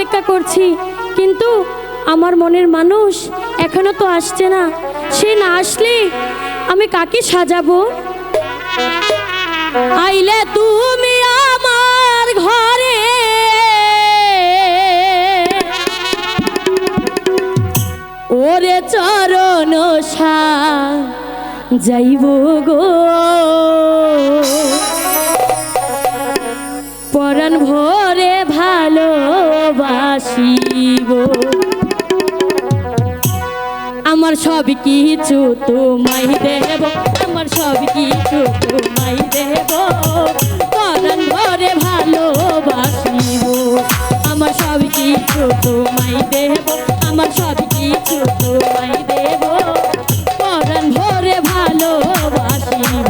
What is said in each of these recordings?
অপেক্ষা করছি, কিন্তু আমার মনের মানুষ এখনো তো আসছে না। সে না আসলে আমি কাকে সাজাবো? আইলে তুমি আমার ঘরে, ওরে চরণ যাইব গো, পরাণ ভরে ভালোবাসিব। আমার সব কিছু তোমায় দেব, আমার সব কিছু তোমায় দেব, পরাণ ভরে ভালোবাসিব। আমার সব কিছু তোমায় দেব, আমার সব কিছু তোমায় দেব, পরাণ ভরে ভালোবাসিব।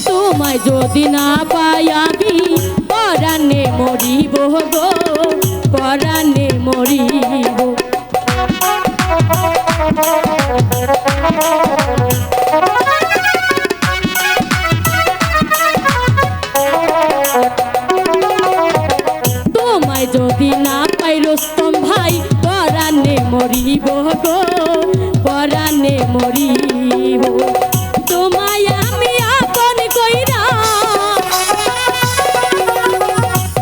তোমায় যদি না পাই আমি পরাণে মরিব গো, পরাণে মরিব। তোমায় যদি না পাই রুস্তম ভাই পরাণে মরিব গো, পরাণে মরিব। তোমায় আমি আপন কইরা,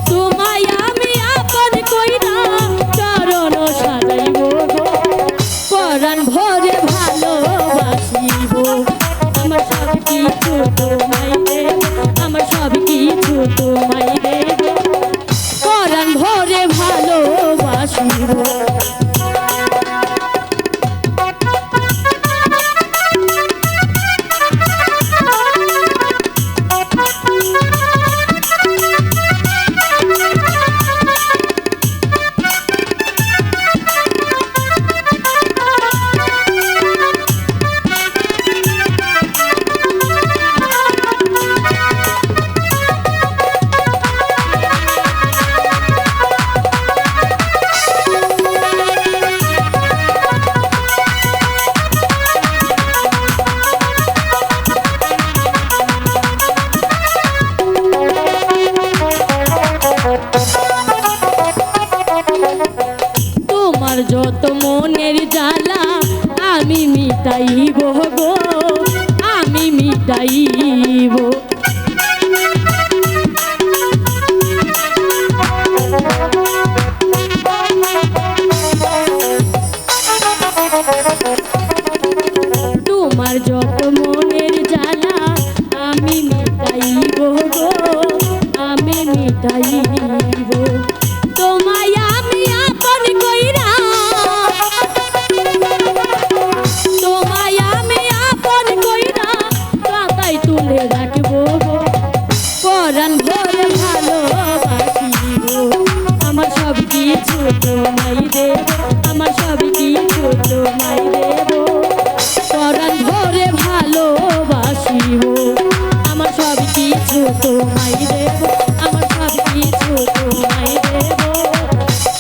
তোমায় আমি আপন কইরা চরণ সাজাইব গো, পরাণ ভরে ভালোবাসিব। আমার সব কিছু তোমায় দেব, আমার সব কিছু তোমায় দেব, পরাণ ভরে ভালোবাসিব। তোমার যত মনের জ্বালা আমি মিটাইব গো, আমি মিটাইব। তোমার যত মনের জ্বালা আমি মিটাইব গো, আমি মিটাইব। তোমায় আমি আপন কইরা, তোমায় আমি আপন কইরা কাঁদায় তুলে রাখব গো, পরাণ ভরে ভালোবাসিব। আমার সব কিছু তোমায় দেব, আমার সব কিছু তোমায় দেব, পরাণ ভরে ভালোবাসিব। আমার সব কিছু তোমায় দেব, আমার সব কিছু তোমায় দেব,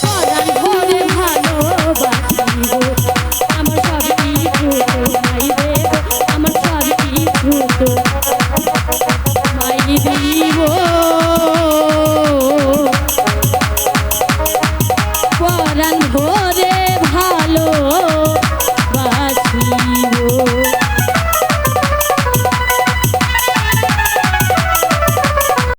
পরাণ ভরে ভালোবাসিব। আমার সব কিছু তোমায় দেব, আমার সব কিছু তোমায় দিব, পরাণ